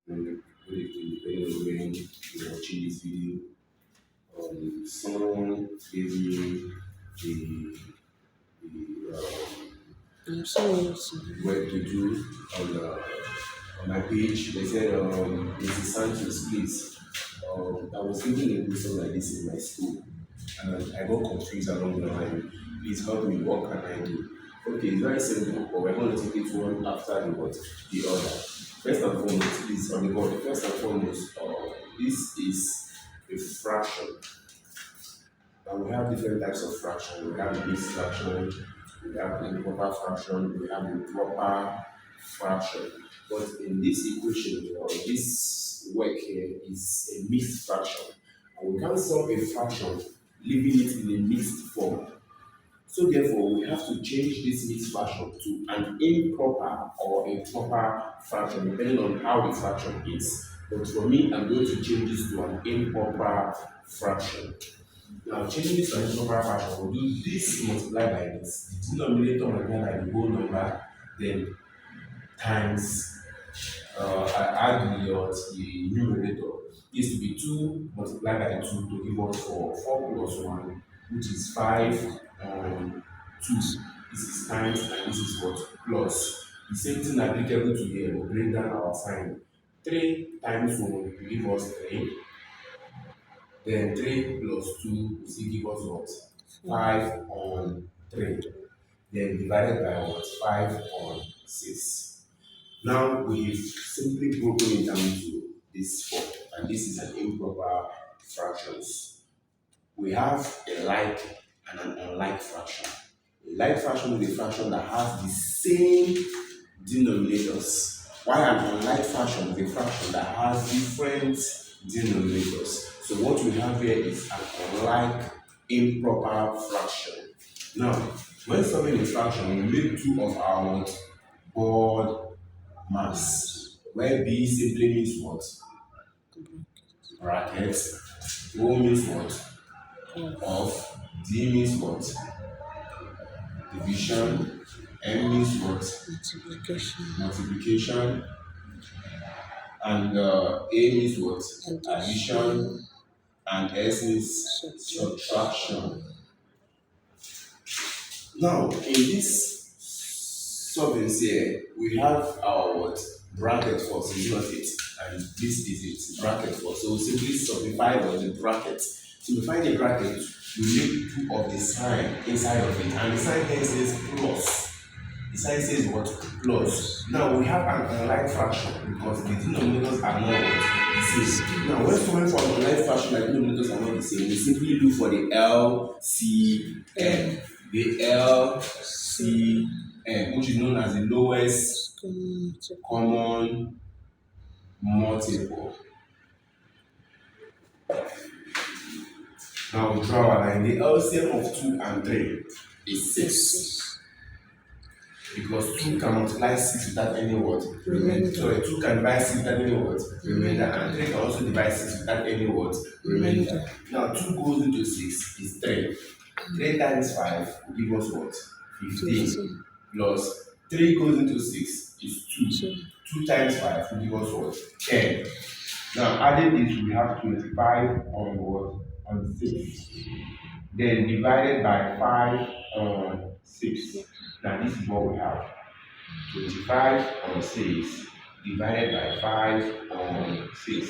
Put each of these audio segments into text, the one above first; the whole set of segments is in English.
Good evening, depending on when you're watching this video. Someone gave me I'm sorry. work to do on my page. They said, Mrs. Sanchez, please. I was given a question like this in my school, and I got confused along the line. Please help me. What can I do? Okay, it's very simple, but we're going to take it one after the other. First and foremost, please on the board. First and foremost, this is a fraction. And we have different types of fraction. We have the mixed fraction, we have the improper fraction, we have the proper fraction. But in this equation, or this work here is a mixed fraction. And we can't solve a fraction leaving it in a mixed form. So therefore, we have to change this mixed fraction to an improper or a proper fraction, depending on how the fraction is. But for me, I'm going to change this to an improper fraction. Now, changing this to an improper fraction, we'll do this multiplied by this. The denominator multiplied by the whole number, then times, I add the numerator. This will be 2 multiplied by 2 to give us 4 plus 1, which is 5 2. This is times and this is what? Plus. The same thing applicable to here. We'll bring down our sign. 3 times 1 will give us 3. Then 3 plus 2 will still give us what? 5 on 3. Then divided by what? 5 on 6. Now we've simply broken it down to this form, and this is an improper fractions. We have a like and an unlike fraction. A like fraction is a fraction that has the same denominators, while an unlike fraction is a fraction that has different denominators. So what we have here is an unlike improper fraction. Now, when solving a fraction, we make two of our board mass, where B simply means what? Brackets. O means what? Of. D means what? Division. M means what? Multiplication. And A means what? Addition. And S means subtraction. Now, in this solving here, we have our what? Bracket first, is not it? And this is it, bracket first. So we simply simplify the bracket. Simplify the bracket, we make two of the sign inside of it. And the sign here says plus. The sign says what? Plus. Now we have an unlike fraction because the denominators are not the same. Now when solving for an unlike fraction, the denominators are not the same, we simply look for the LCM. The LCM, which is known as the lowest common multiple. Now we draw our line. The LCM of 2 and 3 is 6. Because 2 can multiply 6 without any what? Remainder. Sorry, 2 can divide 6 without any what? Remainder. And 3 can also divide 6 without any what? Remainder. Now 2 goes into 6 is 3. 3 times 5 will give us what? 15. Plus 3 goes into 6 is 2. 2 times 5 will give us what? 10. Now adding this, we have 25 on what? On 6. Then divided by 5 on 6. Now this is what we have. 25 on 6 divided by 5 on 6.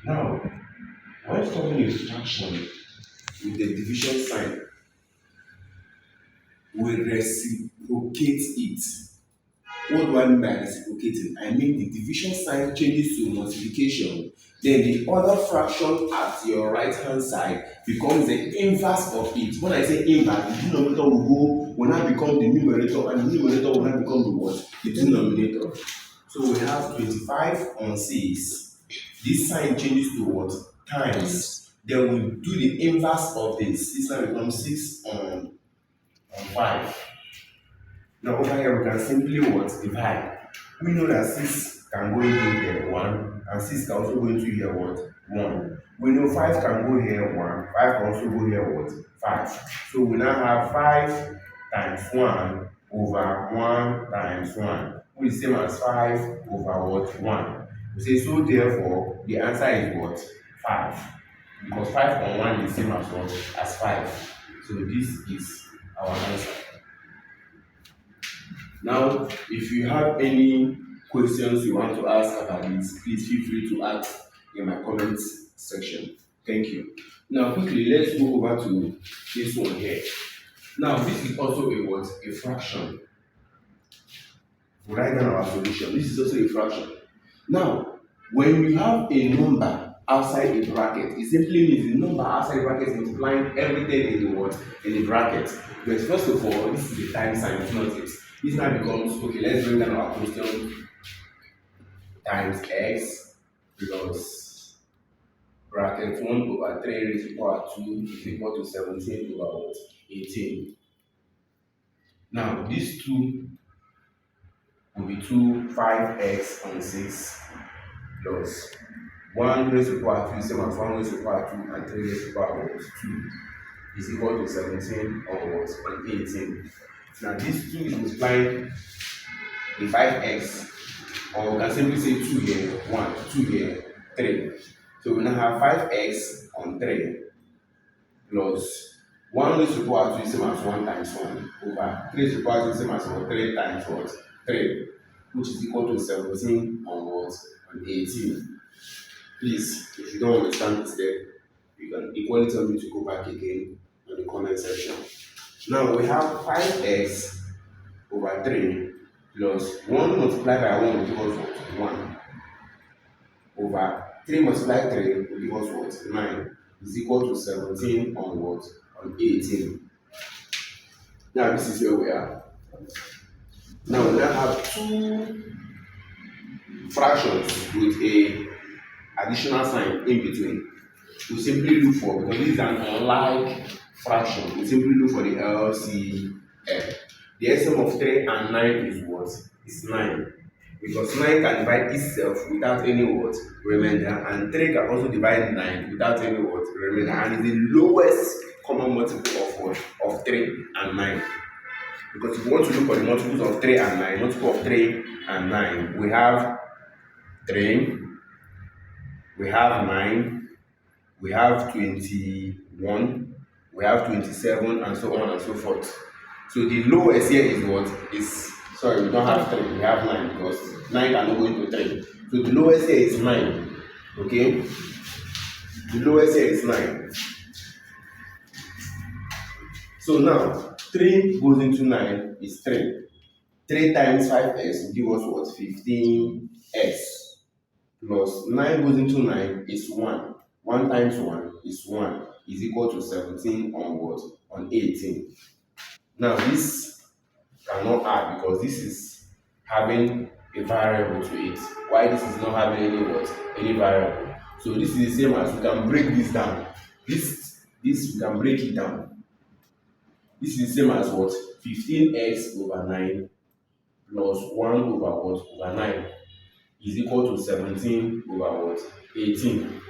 Now, when solving a fraction with the division sign, we reciprocate it. What do I mean by reciprocating? I mean the division sign changes to multiplication. Then the other fraction at your right hand side becomes the inverse of it. When I say inverse, the denominator will now become the numerator, and the numerator will now become the what? The denominator. So we have 25 on 6. This sign changes to what? Times. Then we do the inverse of this. This now becomes 6 on 5. Now over here we can simply what? Divide. We know that 6 can go into here 1, and 6 can also go into here what? 1. We know 5 can go here 1, 5 can also go here what? 5. So we now have 5 times 1 over 1 times 1. which is same as 5 over what? 1. We say, so therefore, the answer is what? 5. Because 5 on 1 is same as what? As 5. So this is our answer. Now, if you have any questions you want to ask about this, please feel free to ask in my comments section. Thank you. Now, quickly, let's go over to this one here. Now, this is also a what? A fraction. We write down our solution. This is also a fraction. Now, when you have a number outside a bracket, it simply means the number outside the bracket is multiplying everything in the what? In the bracket. But first of all, this is the time sign, it's not it. This now becomes, okay, let's bring down our question times x plus bracket 1 over 3 raised to power 2 is equal to 17 over what? 18. Now, these two will be 5x on 6 plus 1 raised to power 2 is same as 1 raised to power 2 and 3 raised to power 2 is equal to 17 on what? On 18. Now, this 2 is multiplying the 5x, or we can simply say 2 here, 1, 2 here, 3. So we now have 5x on 3 plus 1 raised to power 2 is same as 1 times 1 over 3 raised to power 2 is same as what? 3 times what? 3, which is equal to 17 on what? On 18. Please, if you don't understand this step, you can equally tell me to go back again in the comment section. Now we have 5x over 3 plus 1 multiplied by 1 will give us what? 1 over 3 multiplied 3 will give us what? 9 is equal to 17 on what? On 18. Now this is where we are. Now we now have two fractions with a additional sign in between. We simply look for, because this is an unlike fraction, we simply look for the LCM. The LCM of 3 and 9 is what? Is 9. Because 9 can divide itself without any what? Remainder, and 3 can also divide 9 without any what? Remainder, and is the lowest common multiple of what? Of 3 and 9. Because if you want to look for the multiples of 3 and 9, multiple of 3 and 9, we have 3, we have 9, we have 21, we have 27, and so on and so forth. So the lowest here is what? Is, sorry, we don't have 3, we have 9, because 9 cannot go into 3. So the lowest here is 9. Okay? The lowest here is 9. So now, 3 goes into 9 is 3. 3 times 5x will give us what? 15x. Plus 9 goes into 9 is 1. 1 times 1 is 1 is equal to 17 on what? On 18. Now this cannot add because this is having a variable to it. Why this is not having any what? Any variable. So this is the same as, we can break this down. This we can break it down. This is the same as what? 15x over 9 plus 1 over what? Over 9 is equal to 17 over what? 18.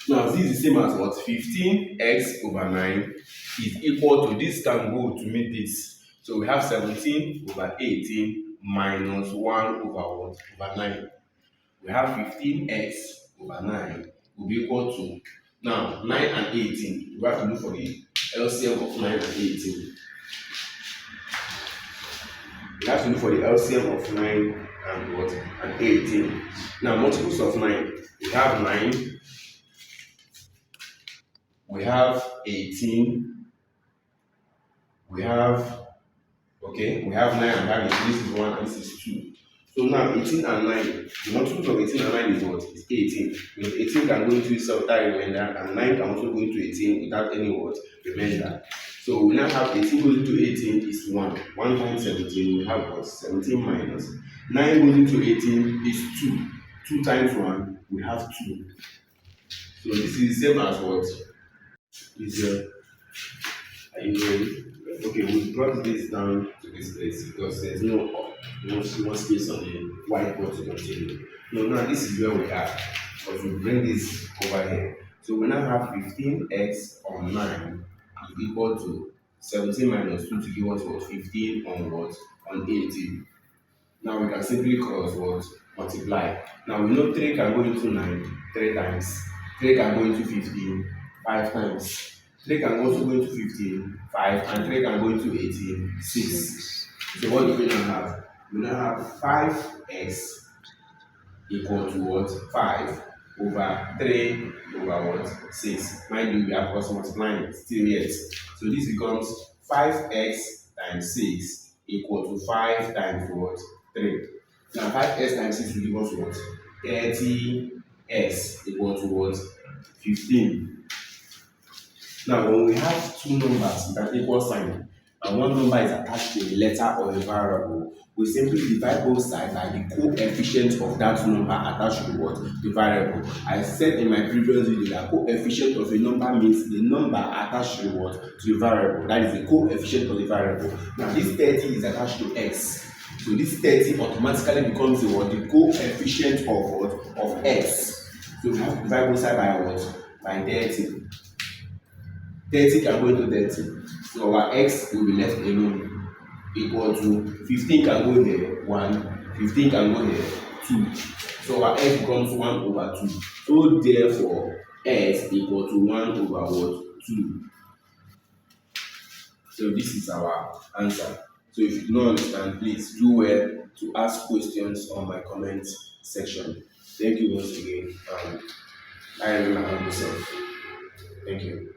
Now this is the same as what? 15x over 9 is equal to, this can go to meet this. So we have 17 over 18 minus 1 over what? Over 9. We have 15x over 9 will be equal to, now 9 and 18. We have to look for the LCM of 9 and 18. We have to look for the LCM of 9 and what? And 18. Now multiples of 9. We have 9. We have 18, we have, okay, we have 9 and we have 18. This is 1 and this is 2. So now 18 and 9, the multiples of 18 and 9 is what? Is 18. Because 18 can go into itself without remainder, and 9 can also go into 18 without any what? Remainder. So we now have 18 goes into 18 is 1. 1 times 17, we have what? 17 minus. 9 goes into 18 is 2. 2 times 1, we have 2. So this is the same as what? Is are you ready? Okay, we brought this down to this place because there's no space on the whiteboard to continue. No, now this is where we are. But we bring this over here. So we now have 15x on 9 is equal to 17 minus 2 to give us what? 15 on what? on 80. Now we can simply cross what? Multiply. Now we know 3 can go into 9 3 times. 3 can go into 15 5 times. 3 can also go into 15 5, and 3 can go into 18 6. So what do we now have? We now have 5x equal to what? 5 over 3 over what? 6. Mind you, we are cross multiplying still yet. So this becomes 5x times 6 equal to 5 times what? 3. Now 5x times 6 will give us what? 30x equal to what? 15. Now when we have two numbers with an equal sign, and one number is attached to a letter or a variable, we simply divide both sides by the coefficient of that number attached to what? The variable. I said in my previous video that coefficient of a number means the number attached to what? To the variable. That is the coefficient of the variable. Now this 30 is attached to x. So this 30 automatically becomes the what? The coefficient of what? Of x. So we have to divide both sides by what? By 30. 30 can go into 30. So our x will be left alone, equal to 15 can go here 1, 15 can go here 2. So our x becomes 1 over 2. So therefore x equal to 1 over what? 2. So this is our answer. So if you do not understand, please do well to ask questions on my comment section. Thank you once again. I am Thank you.